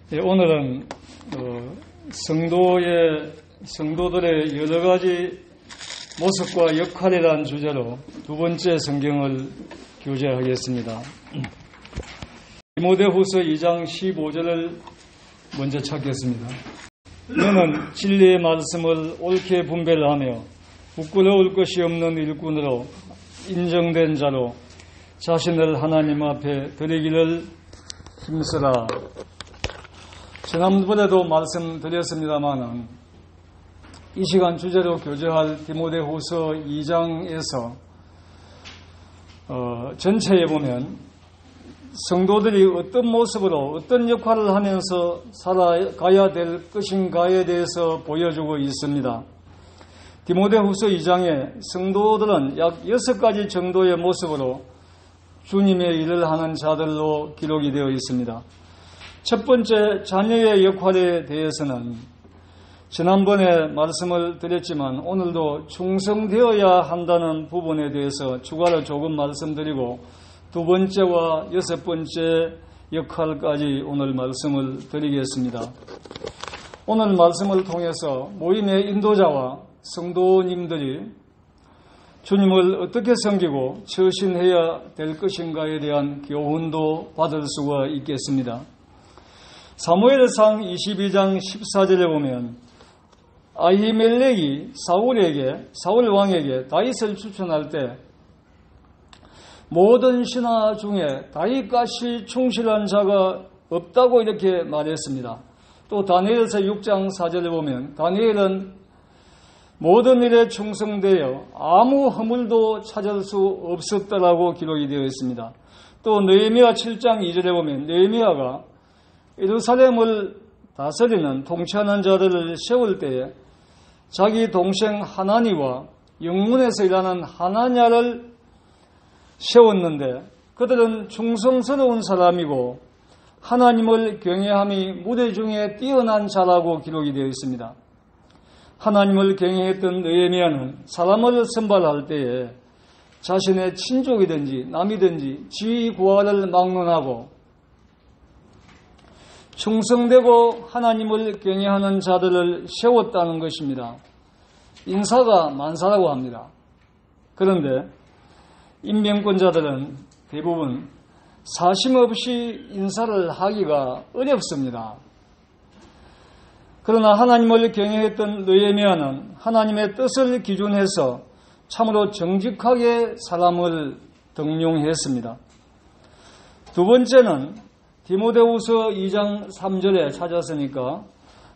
오늘은 성도들의 여러 가지 모습과 역할이라는 주제로 두 번째 성경을 교제하겠습니다. 디모데후서 2장 15절을 먼저 찾겠습니다. 너는 진리의 말씀을 옳게 분별을 하며 부끄러울 것이 없는 일꾼으로 인정된 자로 자신을 하나님 앞에 드리기를 힘쓰라. 지난번에도 말씀드렸습니다마는 이 시간 주제로 교제할 디모데후서 2장에서 전체에 보면 성도들이 어떤 모습으로 어떤 역할을 하면서 살아가야 될 것인가에 대해서 보여주고 있습니다. 디모데후서 2장에 성도들은 약 6가지 정도의 모습으로 주님의 일을 하는 자들로 기록이 되어 있습니다. 첫 번째, 자녀의 역할에 대해서는 지난번에 말씀을 드렸지만 오늘도 충성되어야 한다는 부분에 대해서 추가로 조금 말씀드리고 두 번째와 여섯 번째 역할까지 오늘 말씀을 드리겠습니다. 오늘 말씀을 통해서 모임의 인도자와 성도님들이 주님을 어떻게 섬기고 처신해야 될 것인가에 대한 교훈도 받을 수가 있겠습니다. 사무엘상 22장 14절에 보면 아히멜렉이 사울 왕에게 다윗을 추천할 때 모든 신하 중에 다윗같이 충실한 자가 없다고 이렇게 말했습니다. 또 다니엘서 6장 4절에 보면 다니엘은 모든 일에 충성되어 아무 허물도 찾을 수 없었다라고 기록이 되어 있습니다. 또 느헤미야 7장 2절에 보면 느헤미야가 예루살렘을 다스리는 통치하는 자들을 세울 때에 자기 동생 하나니와 영문에서 일하는 하나냐를 세웠는데 그들은 충성스러운 사람이고 하나님을 경외함이 무대 중에 뛰어난 자라고 기록이 되어 있습니다. 하나님을 경외했던 느헤미야는 사람을 선발할 때에 자신의 친족이든지 남이든지 지위 구하를 막론하고 충성되고 하나님을 경외하는 자들을 세웠다는 것입니다. 인사가 만사라고 합니다. 그런데 임명권자들은 대부분 사심 없이 인사를 하기가 어렵습니다. 그러나 하나님을 경외했던 느헤미야는 하나님의 뜻을 기준해서 참으로 정직하게 사람을 등용했습니다. 두 번째는 디모데후서 2장 3절에 찾았으니까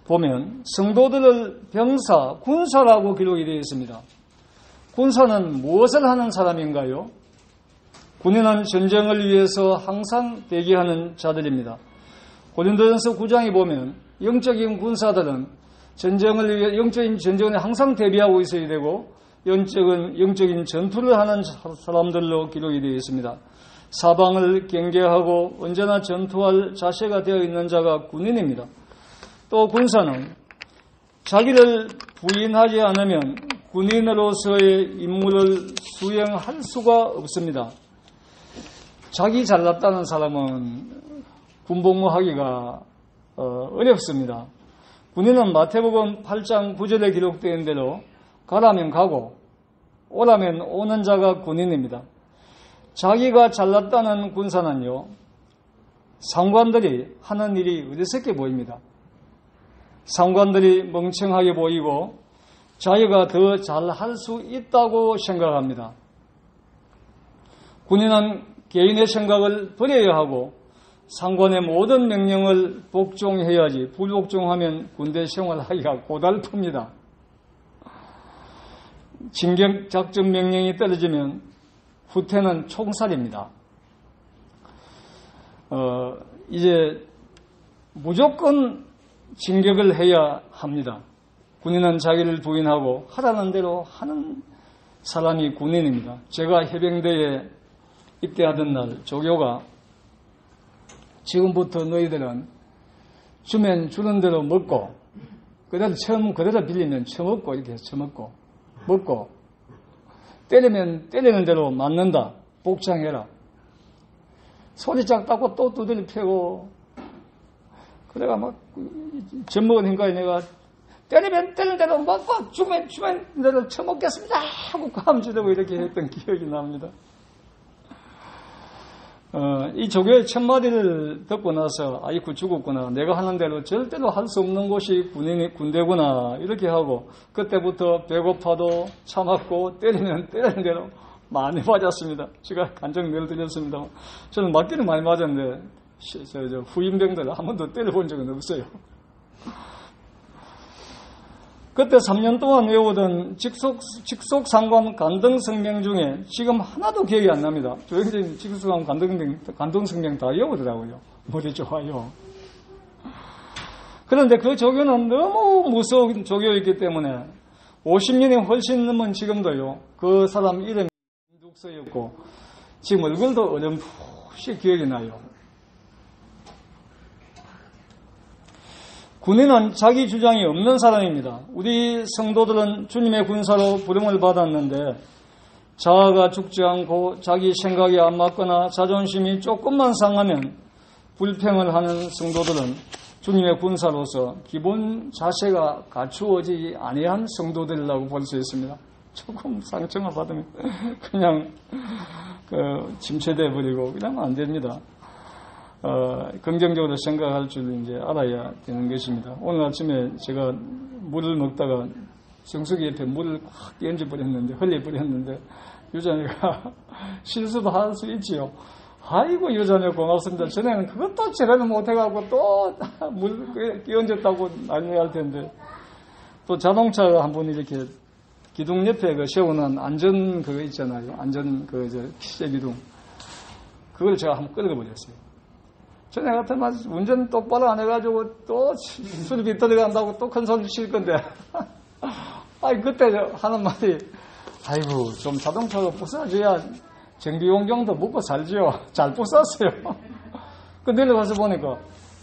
보면 성도들을 병사, 군사라고 기록이 되어 있습니다. 군사는 무엇을 하는 사람인가요? 군인은 전쟁을 위해서 항상 대기하는 자들입니다. 고린도전서 9장에 보면 영적인 군사들은 전쟁을 위해 영적인 전쟁에 항상 대비하고 있어야 되고 영적인 전투를 하는 사람들로 기록이 되어 있습니다. 사방을 경계하고 언제나 전투할 자세가 되어 있는 자가 군인입니다. 또 군사는 자기를 부인하지 않으면 군인으로서의 임무를 수행할 수가 없습니다. 자기 잘났다는 사람은 군복무하기가 어렵습니다. 군인은 마태복음 8장 9절에 기록된 대로 가라면 가고 오라면 오는 자가 군인입니다. 자기가 잘났다는 군사는요, 상관들이 하는 일이 어리석게 보입니다. 상관들이 멍청하게 보이고 자기가 더 잘할 수 있다고 생각합니다. 군인은 개인의 생각을 버려야 하고 상관의 모든 명령을 복종해야지 불복종하면 군대 생활하기가 고달픕니다. 진격 작전 명령이 떨어지면 후퇴는 총살입니다. 이제 무조건 진격을 해야 합니다. 군인은 자기를 부인하고 하라는 대로 하는 사람이 군인입니다. 제가 해병대에 입대하던 날 조교가 지금부터 너희들은 주면 주는 대로 먹고 그대로 빌리면 처먹고 이렇게 처먹고 먹고 때리면 때리는 대로 맞는다. 복장해라. 소리 짝 따고 또 두드려 패고 그래가 막 젖먹은 hin가에 내가 때리면 때리는 대로 막 죽으면 내를 쳐먹겠습니다 하고 감지되고 이렇게 했던 기억이 납니다. 이 조교의 첫 마디를 듣고 나서 아이고 죽었구나, 내가 하는 대로 절대로 할 수 없는 곳이 군대구나 이렇게 하고, 그때부터 배고파도 참았고 때리면 때리는 대로 많이 맞았습니다. 제가 간증 내려드렸습니다. 저는 맞기는 많이 맞았는데 후임병들을 한 번도 때려본 적은 없어요. 그때 3년 동안 외우던 직속상관 간등성명 중에 지금 하나도 기억이 안 납니다. 조영진 직속상관 간등성명 다 외우더라고요. 머리 좋아요. 그런데 그 조교는 너무 무서운 조교였기 때문에 50년이 훨씬 넘은 지금도요, 그 사람 이름이 김둑서였고 지금 얼굴도 어렴풋이 기억이 나요. 군인은 자기 주장이 없는 사람입니다. 우리 성도들은 주님의 군사로 부름을 받았는데 자아가 죽지 않고 자기 생각이 안 맞거나 자존심이 조금만 상하면 불평을 하는 성도들은 주님의 군사로서 기본 자세가 갖추어지지 아니한 성도들이라고 볼 수 있습니다. 조금 상처가 받으면 그냥 침체돼 버리고 그러면 안 됩니다. 긍정적으로 생각할 줄 이제 알아야 되는 것입니다. 오늘 아침에 제가 물을 먹다가 정수기 옆에 물을 확 던져버렸는데, 흘려버렸는데, 유자녀가 실수도 할 수 있지요. 아이고, 유자녀 고맙습니다. 전에는 그것도 제대로 못해가고 또 물 끼얹었다고 난리 날 텐데, 또 자동차가 한번 이렇게 기둥 옆에 세우는 안전 그거 있잖아요. 안전 기세 기둥. 그걸 제가 한번 끌어버렸어요. 전에 같으면 운전 똑바로 안 해가지고 또 수리비 들어간다고 또 큰 소리 칠 건데. 아이, 그때 하는 말이, 아이고, 좀 자동차가 부서져야 정비용경도 먹고 살지요. 잘 부쌌어요. 그 내려가서 보니까,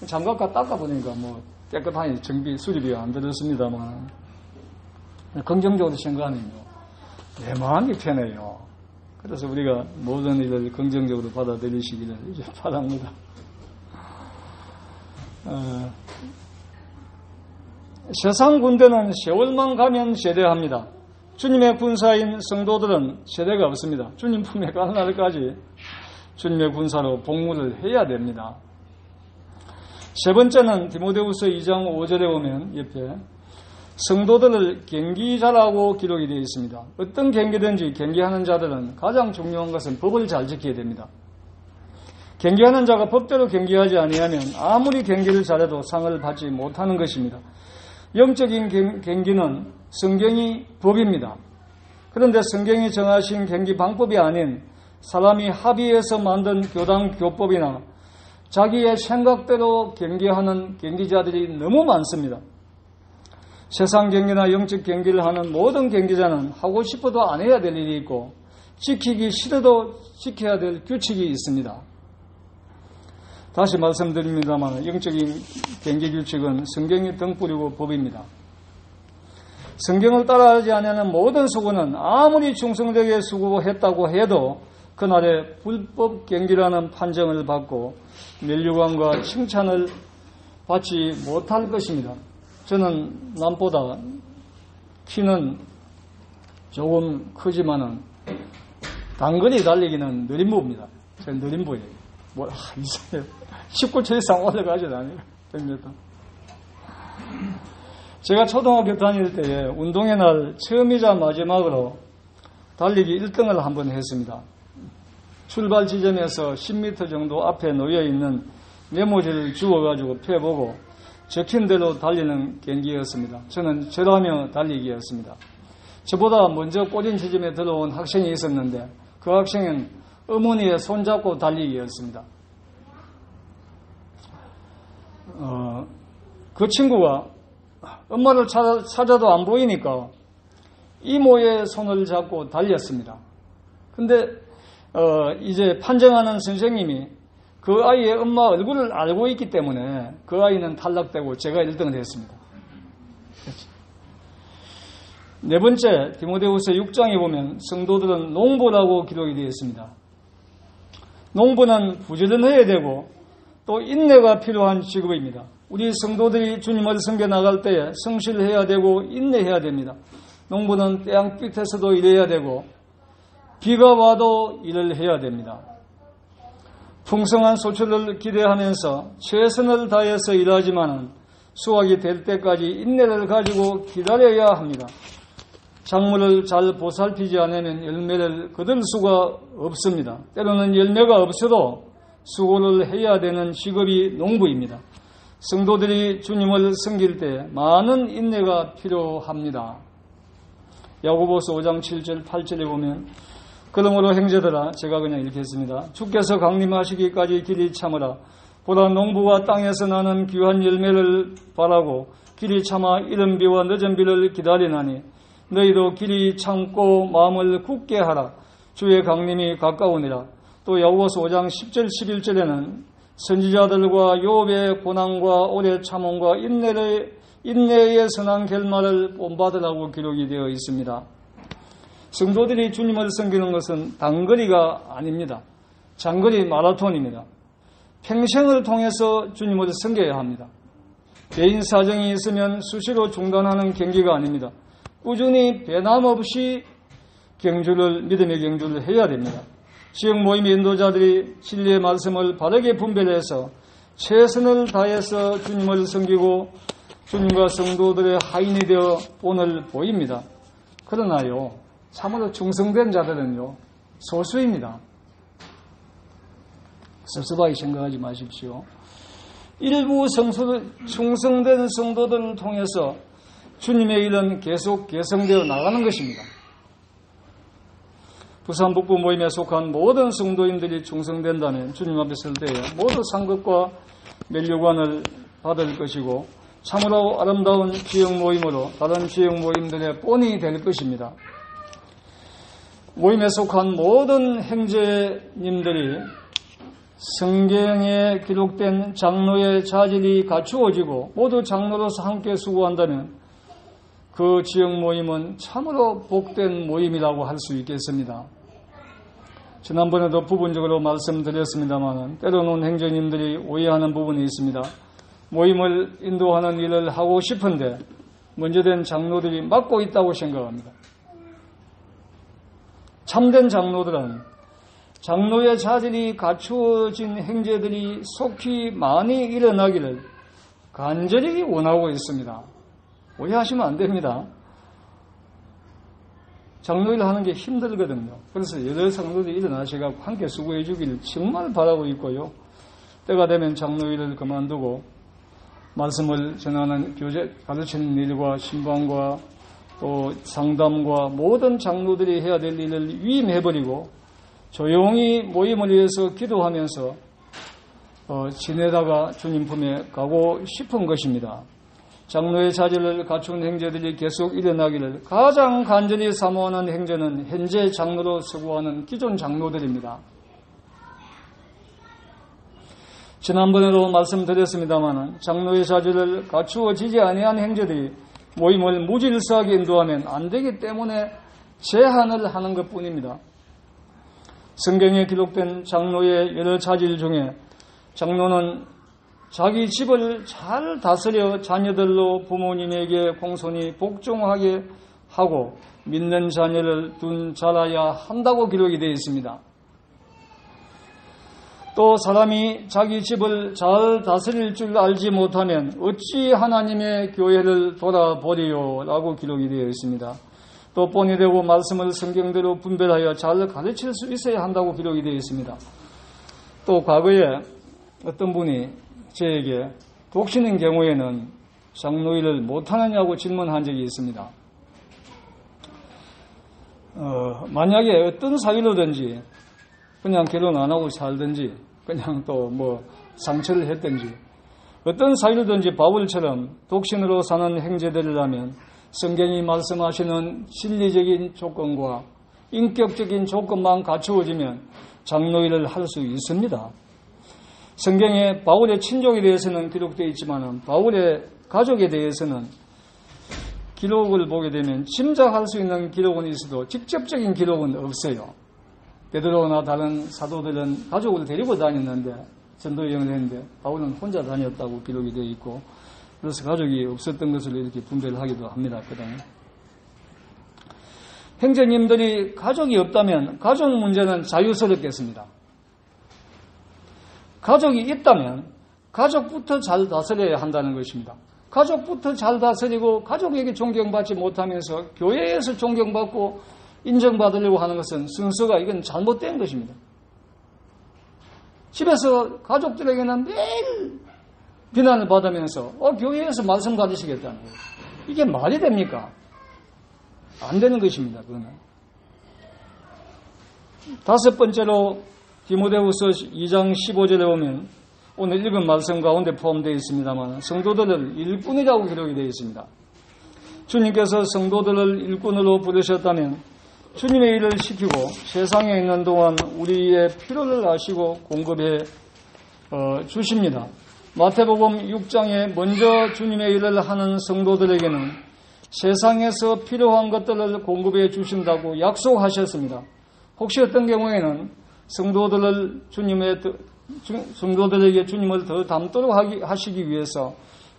장갑과 닦아보니까 뭐 깨끗하니 정비, 수리비가 안 들었습니다만. 긍정적으로 생각하면요, 내 마음이 편해요. 그래서 우리가 모든 일을 긍정적으로 받아들이시기를 이제 바랍니다. 세상 군대는 세월만 가면 제대합니다. 주님의 군사인 성도들은 제대가 없습니다. 주님 품에 가는 날까지 주님의 군사로 복무를 해야 됩니다. 세 번째는 디모데후서 2장 5절에 보면 옆에 성도들을 경기자라고 기록이 되어 있습니다. 어떤 경기든지 경기하는 자들은 가장 중요한 것은 법을 잘 지켜야 됩니다. 경기하는 자가 법대로 경기하지 아니하면 아무리 경기를 잘해도 상을 받지 못하는 것입니다. 영적인 경기는 성경이 법입니다. 그런데 성경이 정하신 경기 방법이 아닌 사람이 합의해서 만든 교당 교법이나 자기의 생각대로 경기하는 경기자들이 너무 많습니다. 세상 경기나 영적 경기를 하는 모든 경기자는 하고 싶어도 안 해야 될 일이 있고 지키기 싫어도 지켜야 될 규칙이 있습니다. 다시 말씀드립니다만 영적인 경기 규칙은 성경이 등불이고 법입니다. 성경을 따라하지 않는 모든 수고는 아무리 충성되게 수고했다고 해도 그날에 불법 경기라는 판정을 받고 면류관과 칭찬을 받지 못할 것입니다. 저는 남보다 키는 조금 크지만은 단거리 달리기는 느림보입니다. 저는 느림보예요. 이상해요. 19초 이상 올라가질 않아요. 100m. 제가 초등학교 다닐 때에 운동의 날 처음이자 마지막으로 달리기 1등을 한번 했습니다. 출발 지점에서 10m 정도 앞에 놓여 있는 메모지를 주워가지고 펴보고 적힌 대로 달리는 경기였습니다. 저는 절하며 달리기였습니다. 저보다 먼저 꼬린 지점에 들어온 학생이 있었는데 그 학생은 어머니의 손잡고 달리기였습니다. 그 친구가 엄마를 찾아도 안 보이니까 이모의 손을 잡고 달렸습니다. 근데 이제 판정하는 선생님이 그 아이의 엄마 얼굴을 알고 있기 때문에 그 아이는 탈락되고 제가 1등을 했습니다. 네 번째, 디모데후서 6장에 보면 성도들은 농부라고 기록이 되어 있습니다. 농부는 부지런해야 되고 또 인내가 필요한 직업입니다. 우리 성도들이 주님을 섬겨 나갈 때에 성실해야 되고 인내해야 됩니다. 농부는 태양빛에서도 일해야 되고 비가 와도 일을 해야 됩니다. 풍성한 소출을 기대하면서 최선을 다해서 일하지만 수확이 될 때까지 인내를 가지고 기다려야 합니다. 작물을 잘 보살피지 않으면 열매를 거둘 수가 없습니다. 때로는 열매가 없어도 수고를 해야 되는 직업이 농부입니다. 성도들이 주님을 섬길 때 많은 인내가 필요합니다. 야고보서 5장 7절 8절에 보면 그러므로 형제들아 제가 그냥 읽겠습니다. 주께서 강림하시기까지 길이 참으라. 보라 농부가 땅에서 나는 귀한 열매를 바라고 길이 참아 이른 비와 늦은 비를 기다리나니 너희도 길이 참고 마음을 굳게 하라. 주의 강림이 가까우니라. 또 야고보서 5장 10절 11절에는 선지자들과 욥의 고난과 오래 참음과 인내의 선한 결말을 본받으라고 기록이 되어 있습니다. 성도들이 주님을 섬기는 것은 단거리가 아닙니다. 장거리 마라톤입니다. 평생을 통해서 주님을 섬겨야 합니다. 개인 사정이 있으면 수시로 중단하는 경기가 아닙니다. 꾸준히 변함없이 믿음의 경주를 해야 됩니다. 지역 모임의 인도자들이 진리의 말씀을 바르게 분별해서 최선을 다해서 주님을 섬기고 주님과 성도들의 하인이 되어 본을 보입니다. 그러나요, 참으로 충성된 자들은요, 소수입니다. 섭섭하게 생각하지 마십시오. 일부 충성된 성도들을 통해서 주님의 일은 계속 개성되어 나가는 것입니다. 부산 북부 모임에 속한 모든 성도인들이 충성된다면 주님 앞에 설 때에 모두 상급과 면류관을 받을 것이고 참으로 아름다운 지역 모임으로 다른 지역 모임들의 본이 될 것입니다. 모임에 속한 모든 형제님들이 성경에 기록된 장로의 자질이 갖추어지고 모두 장로로서 함께 수고한다면 그 지역 모임은 참으로 복된 모임이라고 할 수 있겠습니다. 지난번에도 부분적으로 말씀드렸습니다만 때로는 행정님들이 오해하는 부분이 있습니다. 모임을 인도하는 일을 하고 싶은데 먼저 된 장로들이 맡고 있다고 생각합니다. 참된 장로들은 장로의 자질이 갖추어진 행제들이 속히 많이 일어나기를 간절히 원하고 있습니다. 오해하시면 안 됩니다. 장로일 하는 게 힘들거든요. 그래서 여러 장로들이 일어나셔서 함께 수고해 주기를 정말 바라고 있고요. 때가 되면 장로일을 그만두고 말씀을 전하는 교제, 가르치는 일과 신방과 또 상담과 모든 장로들이 해야 될 일을 위임해버리고 조용히 모임을 위해서 기도하면서 지내다가 주님 품에 가고 싶은 것입니다. 장로의 자질을 갖춘 행제들이 계속 일어나기를 가장 간절히 사모하는 행제는 현재 장로로 서구하는 기존 장로들입니다. 지난번에도 말씀드렸습니다만 장로의 자질을 갖추어지지 아니한 행제들이 모임을 무질서하게 인도하면 안 되기 때문에 제한을 하는 것뿐입니다. 성경에 기록된 장로의 여러 자질 중에 장로는 자기 집을 잘 다스려 자녀들로 부모님에게 공손히 복종하게 하고 믿는 자녀를 둔 자라야 한다고 기록이 되어 있습니다. 또 사람이 자기 집을 잘 다스릴 줄 알지 못하면 어찌 하나님의 교회를 돌아보리요 라고 기록이 되어 있습니다. 또 본이 되고 말씀을 성경대로 분별하여 잘 가르칠 수 있어야 한다고 기록이 되어 있습니다. 또 과거에 어떤 분이 저에게 독신인 경우에는 장로일을 못하느냐고 질문한 적이 있습니다. 만약에 어떤 사유로든지 그냥 결혼 안 하고 살든지 그냥 또 상처를 했든지 어떤 사유로든지 바울처럼 독신으로 사는 형제들이라면 성경이 말씀하시는 진리적인 조건과 인격적인 조건만 갖추어지면 장로일을 할 수 있습니다. 성경에 바울의 친족에 대해서는 기록되어 있지만 바울의 가족에 대해서는 기록을 보게 되면 짐작할 수 있는 기록은 있어도 직접적인 기록은 없어요. 베드로나 다른 사도들은 가족을 데리고 다녔는데 전도 여행을 했는데 바울은 혼자 다녔다고 기록이 되어 있고 그래서 가족이 없었던 것을 이렇게 분배를 하기도 합니다. 그다음에 형제님들이 가족이 없다면 가족 문제는 자유스럽겠습니다. 가족이 있다면 가족부터 잘 다스려야 한다는 것입니다. 가족부터 잘 다스리고 가족에게 존경받지 못하면서 교회에서 존경받고 인정받으려고 하는 것은 순서가 이건 잘못된 것입니다. 집에서 가족들에게는 매일 비난을 받으면서 교회에서 말씀 받으시겠다는 거예요. 이게 말이 됩니까? 안 되는 것입니다. 그거는. 다섯 번째로 디모데후서 2장 15절에 보면 오늘 읽은 말씀 가운데 포함되어 있습니다만 성도들을 일꾼이라고 기록이 되어 있습니다. 주님께서 성도들을 일꾼으로 부르셨다면 주님의 일을 시키고 세상에 있는 동안 우리의 필요를 아시고 공급해 주십니다. 마태복음 6장에 먼저 주님의 일을 하는 성도들에게는 세상에서 필요한 것들을 공급해 주신다고 약속하셨습니다. 혹시 어떤 경우에는 성도들에게 주님을 더 닮도록 하시기 위해서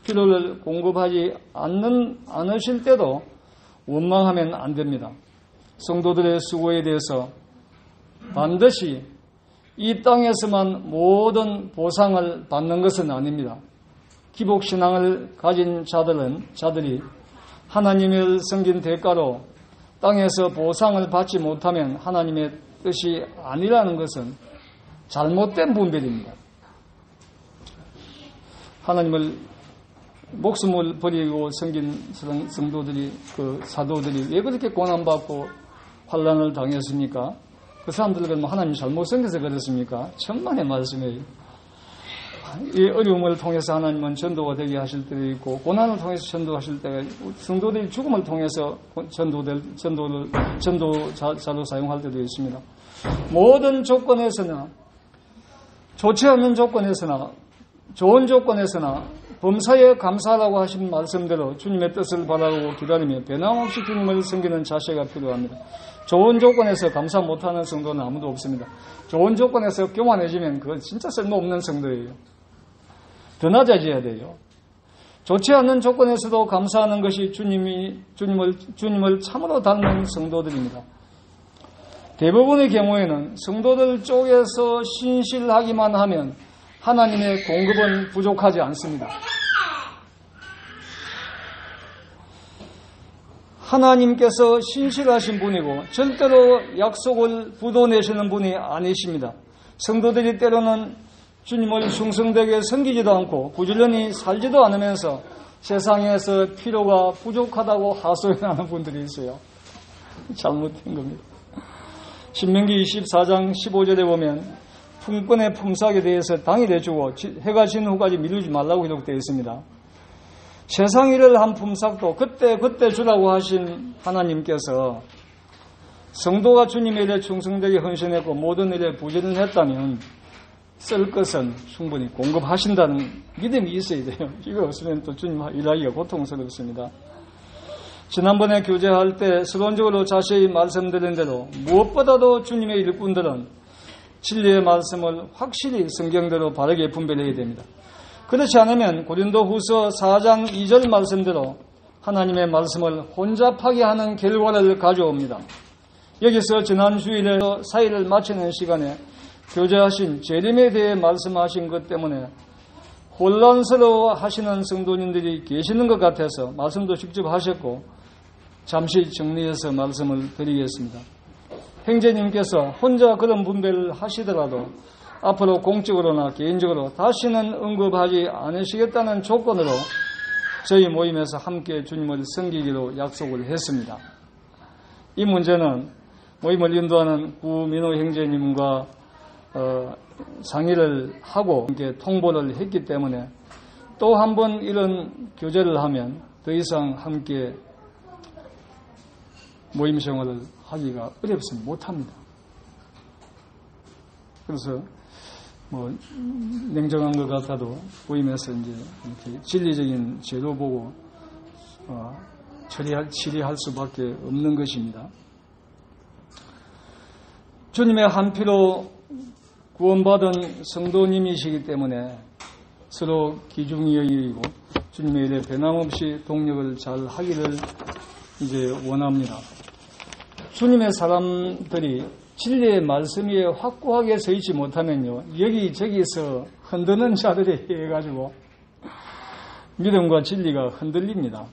필요를 공급하지 않으실 때도 원망하면 안 됩니다. 성도들의 수고에 대해서 반드시 이 땅에서만 모든 보상을 받는 것은 아닙니다. 기복신앙을 가진 자들이 하나님을 섬긴 대가로 땅에서 보상을 받지 못하면 하나님의 뜻이 아니라는 것은 잘못된 분별입니다. 하나님을 목숨을 버리고 섬긴 성도들이, 사도들이 왜 그렇게 고난받고 환난을 당했습니까? 그 사람들은 하나님 잘못 섬겨서 그렇습니까? 천만의 말씀이에요. 이 어려움을 통해서 하나님은 전도가 되게 하실 때도 있고, 고난을 통해서 전도하실 때가 있고, 성도들이 죽음을 통해서 전도자로 사용할 때도 있습니다. 모든 조건에서나, 좋지 않는 조건에서나, 좋은 조건에서나, 범사에 감사하라고 하신 말씀대로 주님의 뜻을 바라고 기다리며 변함없이 주님을 섬기는 자세가 필요합니다. 좋은 조건에서 감사 못하는 성도는 아무도 없습니다. 좋은 조건에서 교만해지면 그건 진짜 쓸모없는 성도예요. 더 낮아져야 돼요. 좋지 않는 조건에서도 감사하는 것이 주님을 참으로 닮는 성도들입니다. 대부분의 경우에는 성도들 쪽에서 신실하기만 하면 하나님의 공급은 부족하지 않습니다. 하나님께서 신실하신 분이고 절대로 약속을 부도내시는 분이 아니십니다. 성도들이 때로는 주님을 충성되게 섬기지도 않고 부지런히 살지도 않으면서 세상에서 필요가 부족하다고 하소연하는 분들이 있어요. 잘못된 겁니다. 신명기 24장 15절에 보면 품꾼의 품삯에 대해서 당일에 주고 해가 지는 후까지 미루지 말라고 기록되어 있습니다. 세상 일을 한 품삯도 그때 주라고 하신 하나님께서 성도가 주님의 일에 충성되게 헌신했고 모든 일에 부지런했다면 쓸 것은 충분히 공급하신다는 믿음이 있어야 돼요. 이거 없으면 또 주님 일하기가 고통스럽습니다. 지난번에 교제할 때 서론적으로 자세히 말씀드린 대로 무엇보다도 주님의 일꾼들은 진리의 말씀을 확실히 성경대로 바르게 분별해야 됩니다. 그렇지 않으면 고린도후서 4장 2절 말씀대로 하나님의 말씀을 혼잡하게 하는 결과를 가져옵니다. 여기서 지난 주일에 사일을 마치는 시간에 교제하신 재림에 대해 말씀하신 것 때문에 혼란스러워 하시는 성도님들이 계시는 것 같아서 말씀도 직접 하셨고 잠시 정리해서 말씀을 드리겠습니다. 형제님께서 혼자 그런 분배를 하시더라도 앞으로 공적으로나 개인적으로 다시는 언급하지 않으시겠다는 조건으로 저희 모임에서 함께 주님을 섬기기로 약속을 했습니다. 이 문제는 모임을 인도하는 구민호 형제님과 상의를 하고 함께 통보를 했기 때문에 또 한 번 이런 교제를 하면 더 이상 함께 모임 생활을 하기가 어렵습니다. 못합니다. 그래서 냉정한 것 같아도 모임에서 이제 이렇게 진리적인 제도 보고 처리할 수밖에 없는 것입니다. 주님의 한 피로 구원받은 성도님이시기 때문에 서로 기중이 여기고 주님의 일에 변함없이 동력을 잘 하기를 이제 원합니다. 주님의 사람들이 진리의 말씀 위에 확고하게 서 있지 못하면요, 여기저기서 흔드는 자들이 해가지고 믿음과 진리가 흔들립니다.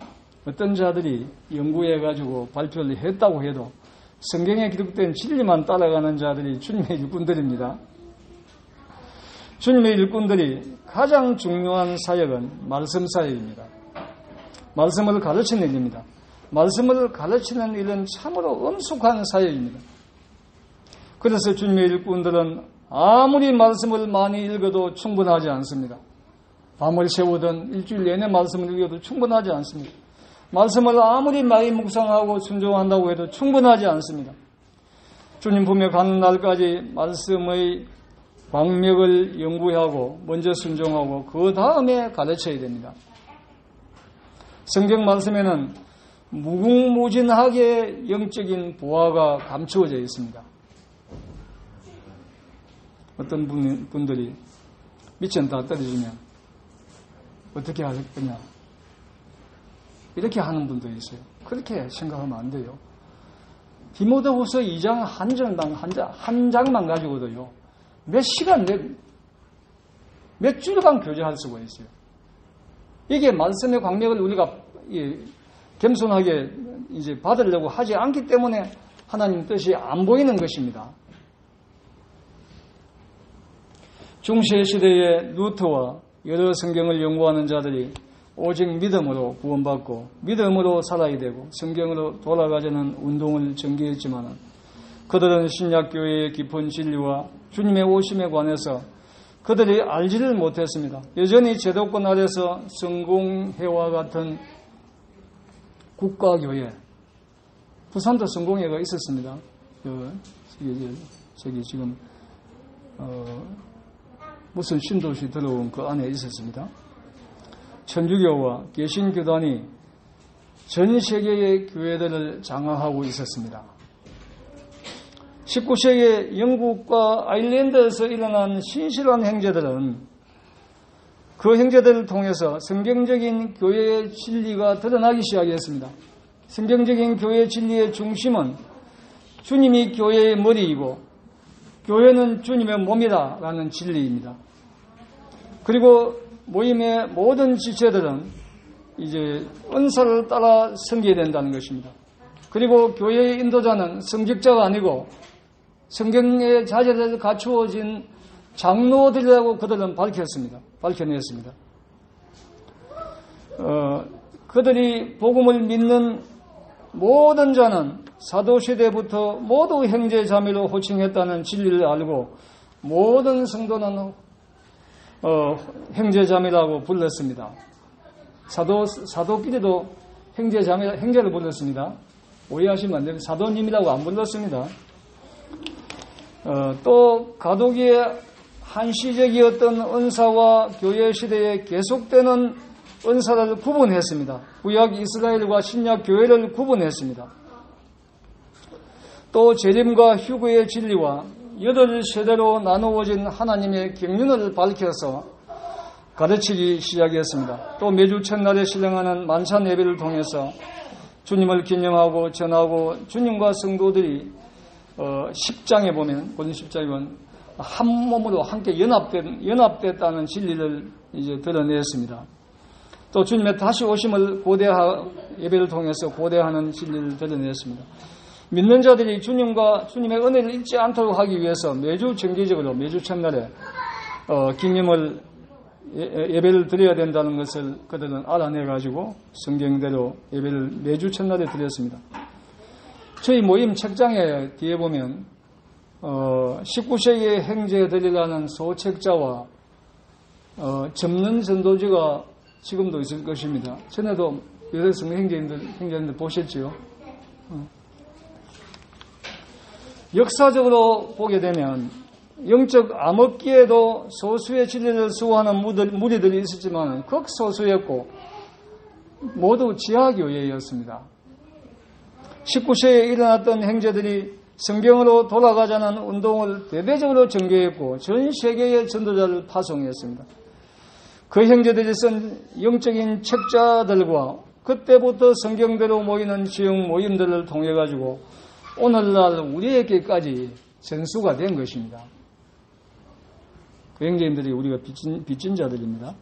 어떤 자들이 연구해가지고 발표를 했다고 해도 성경에 기록된 진리만 따라가는 자들이 주님의 일꾼들입니다. 주님의 일꾼들이 가장 중요한 사역은 말씀 사역입니다. 말씀을 가르치는 일입니다. 말씀을 가르치는 일은 참으로 엄숙한 사역입니다. 그래서 주님의 일꾼들은 아무리 말씀을 많이 읽어도 충분하지 않습니다. 밤을 새우든 일주일 내내 말씀을 읽어도 충분하지 않습니다. 말씀을 아무리 많이 묵상하고 순종한다고 해도 충분하지 않습니다. 주님 품에 가는 날까지 말씀의 광맥을 연구하고 먼저 순종하고 그 다음에 가르쳐야 됩니다. 성경 말씀에는 무궁무진하게 영적인 보화가 감추어져 있습니다. 어떤 분들이 밑은 다 떨어지면 어떻게 할 거냐, 이렇게 하는 분도 있어요. 그렇게 생각하면 안 돼요. 디모데후서 2장 한 장만 가지고도요, 몇 시간, 몇 주간 교제할 수가 있어요. 이게 말씀의 광맥을 우리가 겸손하게 이제 받으려고 하지 않기 때문에 하나님 뜻이 안 보이는 것입니다. 중세 시대의 루터와 여러 성경을 연구하는 자들이 오직 믿음으로 구원받고 믿음으로 살아야 되고 성경으로 돌아가자는 운동을 전개했지만 그들은 신약교회의 깊은 진리와 주님의 오심에 관해서 그들이 알지를 못했습니다. 여전히 제도권 아래서 성공회와 같은 국가교회, 부산도 성공회가 있었습니다. 저기 지금 무슨 신도시 들어온 그 안에 있었습니다. 천주교와 개신교단이 전 세계의 교회들을 장악하고 있었습니다. 19세기 영국과 아일랜드에서 일어난 신실한 행제들은 그 행제들을 통해서 성경적인 교회의 진리가 드러나기 시작했습니다. 성경적인 교회의 진리의 중심은 주님이 교회의 머리이고 교회는 주님의 몸이다라는 진리입니다. 그리고 모임의 모든 지체들은 이제 은사를 따라 섬겨야 된다는 것입니다. 그리고 교회의 인도자는 성직자가 아니고 성경의 자질을 갖추어진 장로들이라고 그들은 밝혀냈습니다. 그들이 복음을 믿는 모든 자는 사도시대부터 모두 형제자매로 호칭했다는 진리를 알고 모든 성도는 형제자매라고 불렀습니다. 사도끼리도 형제를 불렀습니다. 오해하시면 안 됩니다. 사도님이라고 안 불렀습니다. 또 가독의 한시적이었던 은사와 교회 시대에 계속되는 은사를 구분했습니다. 구약 이스라엘과 신약 교회를 구분했습니다. 또 재림과 휴거의 진리와 8세대로 나누어진 하나님의 경륜을 밝혀서 가르치기 시작했습니다. 또 매주 첫날에 실행하는 만찬 예배를 통해서 주님을 기념하고 전하고 주님과 성도들이 10장에 보면 고린 10장에 보면 한 몸으로 함께 연합됐다는 진리를 이제 드러냈습니다. 또 주님의 다시 오심을 예배를 통해서 고대하는 진리를 드러냈습니다. 믿는 자들이 주님의 은혜를 잊지 않도록 하기 위해서 매주 정기적으로 매주 첫날에 기념을 예배를 드려야 된다는 것을 그들은 알아내가지고 성경대로 예배를 매주 첫날에 드렸습니다. 저희 모임 책장에 뒤에 보면 19세기의 행제들이라는 소책자와 접는 전도지가 지금도 있을 것입니다. 전에도 여러 성경 행제인들 보셨지요? 역사적으로 보게 되면 영적 암흑기에도 소수의 진리를 수호하는 무리들이 있었지만 극소수였고 모두 지하교회였습니다. 19세기에 일어났던 행제들이 성경으로 돌아가자는 운동을 대대적으로 전개했고 전 세계의 전도자를 파송했습니다. 그 형제들이 쓴 영적인 책자들과 그때부터 성경대로 모이는 지역 모임들을 통해 가지고 오늘날 우리에게까지 전수가 된 것입니다. 그 형제님들이 우리가 빚진 자들입니다.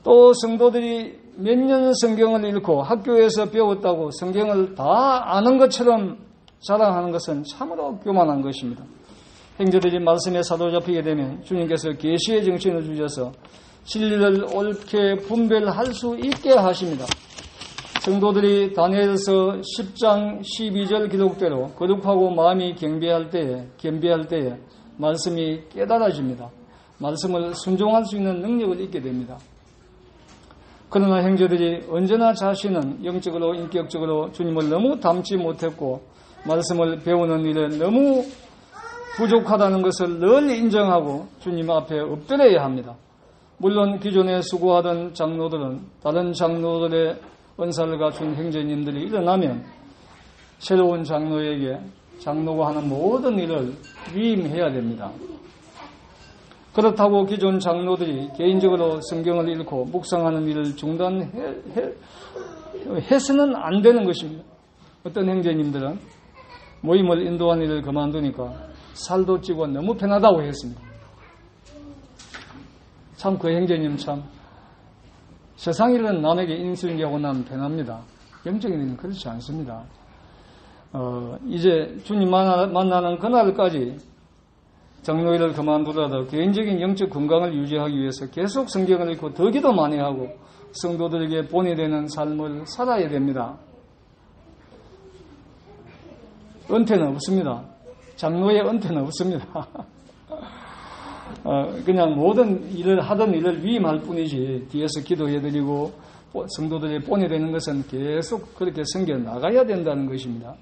또 성도들이 몇 년 성경을 읽고 학교에서 배웠다고 성경을 다 아는 것처럼 자랑하는 것은 참으로 교만한 것입니다. 형제들이 말씀에 사로잡히게 되면 주님께서 계시의 정신을 주셔서 진리를 옳게 분별할 수 있게 하십니다. 성도들이 다니엘서 10장 12절 기록대로 거룩하고 마음이 겸비할 때에 말씀이 깨달아집니다. 말씀을 순종할 수 있는 능력을 잊게 됩니다. 그러나 형제들이 언제나 자신은 영적으로 인격적으로 주님을 너무 닮지 못했고 말씀을 배우는 일에 너무 부족하다는 것을 늘 인정하고 주님 앞에 엎드려야 합니다. 물론 기존에 수고하던 장로들은 다른 장로들의 은사를 갖춘 형제님들이 일어나면 새로운 장로에게 장로가 하는 모든 일을 위임해야 됩니다. 그렇다고 기존 장로들이 개인적으로 성경을 읽고 묵상하는 일을 중단해서는 안 되는 것입니다. 어떤 형제님들은 모임을 인도하는 일을 그만두니까 살도 찌고 너무 편하다고 했습니다. 참 그 형제님 참 세상 일은 남에게 인수인계하고 나면 편합니다. 영적인 일은 그렇지 않습니다. 이제 주님 만나는 그날까지 장로일을 그만두더라도 개인적인 영적 건강을 유지하기 위해서 계속 성경을 읽고 더 기도 많이 하고 성도들에게 본이 되는 삶을 살아야 됩니다. 은퇴는 없습니다. 장로의 은퇴는 없습니다. 그냥 모든 일을 하던 일을 위임할 뿐이지 뒤에서 기도해드리고 성도들이 본이 되는 것은 계속 그렇게 섬겨 나가야 된다는 것입니다.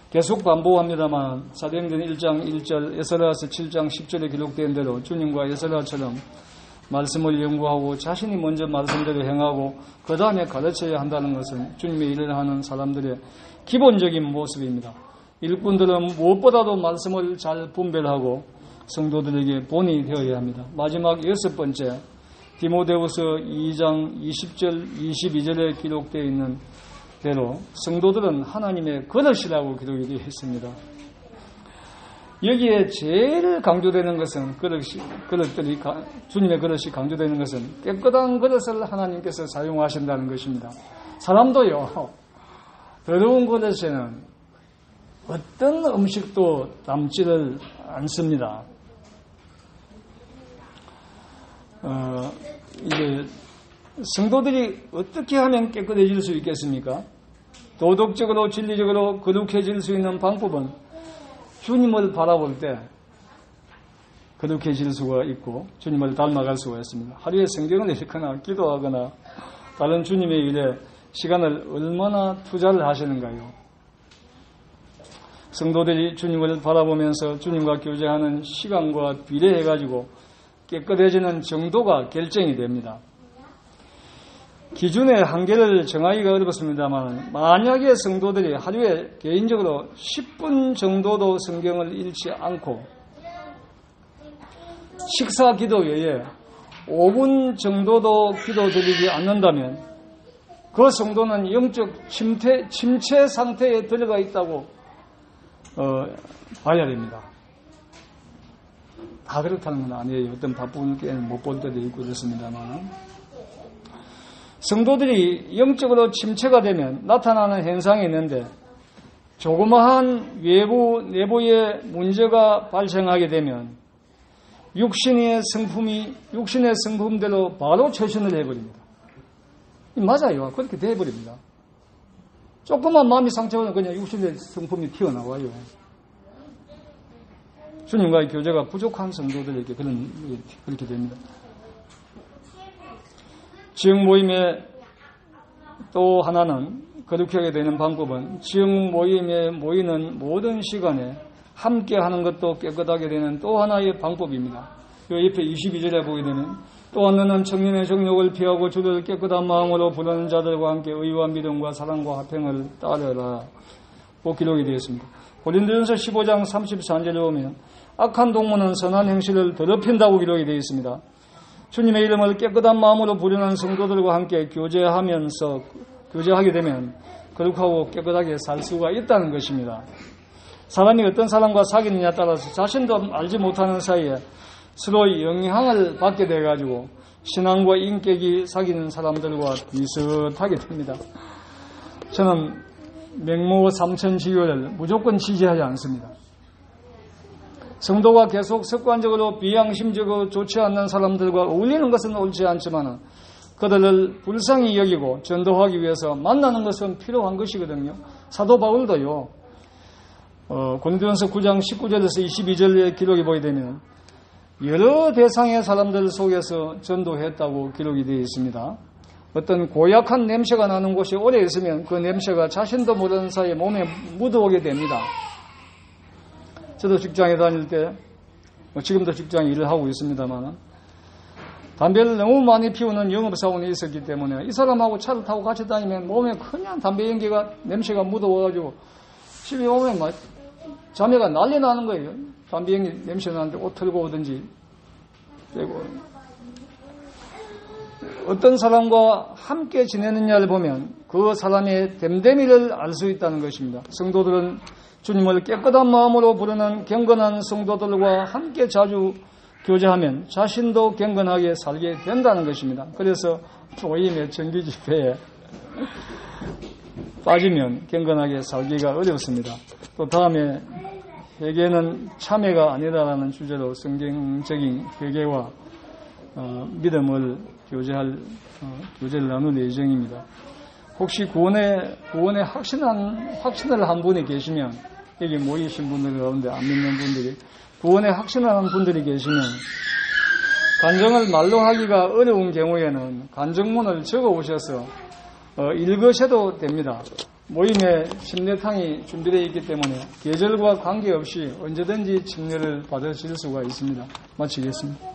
계속 반복합니다만 사도행전 1장 1절 에스라서 7장 10절에 기록된 대로 주님과 에스라처럼 말씀을 연구하고 자신이 먼저 말씀대로 행하고 그 다음에 가르쳐야 한다는 것은 주님의 일을 하는 사람들의 기본적인 모습입니다. 일꾼들은 무엇보다도 말씀을 잘 분별하고 성도들에게 본이 되어야 합니다. 마지막 6번째 디모데후서 2장 20절 22절에 기록되어 있는 대로 성도들은 하나님의 그릇이라고 기록이 되어 있습니다. 여기에 제일 강조되는 것은 주님의 그릇이 강조되는 것은 깨끗한 그릇을 하나님께서 사용하신다는 것입니다. 사람도요 더러운 그릇에는 어떤 음식도 담지를 않습니다. 이제 성도들이 어떻게 하면 깨끗해질 수 있겠습니까? 도덕적으로 진리적으로 거룩해질 수 있는 방법은 주님을 바라볼 때 거룩해질 수가 있고 주님을 닮아갈 수가 있습니다. 하루에 성경을 읽거나 기도하거나 다른 주님의 일에 시간을 얼마나 투자를 하시는가요? 성도들이 주님을 바라보면서 주님과 교제하는 시간과 비례해가지고 깨끗해지는 정도가 결정이 됩니다. 기준의 한계를 정하기가 어렵습니다만 만약에 성도들이 하루에 개인적으로 10분 정도도 성경을 읽지 않고 식사 기도 외에 5분 정도도 기도 드리지 않는다면 그 성도는 영적 침체 상태에 들어가 있다고 봐야 됩니다. 다 그렇다는 건 아니에요. 어떤 바쁜 게는 못 볼 때도 있고 그렇습니다만 성도들이 영적으로 침체가 되면 나타나는 현상이 있는데 조그마한 내부의 문제가 발생하게 되면 육신의 성품대로 바로 처신을 해버립니다. 맞아요. 그렇게 돼버립니다. 조그만 마음이 상처받으면 그냥 육신의 성품이 튀어나와요. 주님과의 교제가 부족한 성도들에게 그렇게 됩니다. 지역 모임에 또 하나는 거룩하게 되는 방법은 지역 모임에 모이는 모든 시간에 함께 하는 것도 깨끗하게 되는 또 하나의 방법입니다. 이 옆에 22절에 보게 되면 또한 너는 청년의 정욕을 피하고 주를 깨끗한 마음으로 부르는 자들과 함께 의와 믿음과 사랑과 화평을 따르라. 기록이 되어 있습니다. 고린도전서 15장 34절에 보면 악한 동무는 선한 행실을 더럽힌다고 기록이 되어 있습니다. 주님의 이름을 깨끗한 마음으로 부르는 성도들과 함께 교제하게 되면 거룩하고 깨끗하게 살 수가 있다는 것입니다. 사람이 어떤 사람과 사귀느냐에 따라서 자신도 알지 못하는 사이에 서로 영향을 받게 돼가지고 신앙과 인격이 사귀는 사람들과 비슷하게 됩니다. 저는 맹모 삼천지교를 무조건 지지하지 않습니다. 성도가 계속 습관적으로 비양심적으로 좋지 않는 사람들과 어울리는 것은 옳지 않지만 그들을 불쌍히 여기고 전도하기 위해서 만나는 것은 필요한 것이거든요. 사도 바울도요. 고린도전서 9장 19절에서 22절의 기록이 보게 되면 여러 대상의 사람들 속에서 전도했다고 기록이 되어 있습니다. 어떤 고약한 냄새가 나는 곳이 오래 있으면 그 냄새가 자신도 모르는 사이에 몸에 묻어오게 됩니다. 저도 직장에 다닐 때, 지금도 직장에 일을 하고 있습니다만 담배를 너무 많이 피우는 영업사원이 있었기 때문에 이 사람하고 차를 타고 같이 다니면 몸에 그냥 담배 연기가 냄새가 묻어와가지고 집에 오면 막 자매가 난리 나는 거예요. 담배 연기 냄새 나는데 옷 털고 오든지 빼고. 어떤 사람과 함께 지내느냐를 보면 그 사람의 됨됨이를 알 수 있다는 것입니다. 성도들은 주님을 깨끗한 마음으로 부르는 경건한 성도들과 함께 자주 교제하면 자신도 경건하게 살게 된다는 것입니다. 그래서 조임의 정기 집회에 빠지면 경건하게 살기가 어렵습니다. 또 다음에 회개는 참회가 아니다라는 주제로 성경적인 회개와 믿음을 교제를 나눌 예정입니다. 혹시 구원에 확신을 한 분이 계시면 여기 모이신 분들 가운데 안 믿는 분들이 구원에 확신하는 분들이 계시면 간증을 말로 하기가 어려운 경우에는 간증문을 적어 오셔서 읽으셔도 됩니다. 모임에 침례탕이 준비되어 있기 때문에 계절과 관계없이 언제든지 침례를 받으실 수가 있습니다. 마치겠습니다.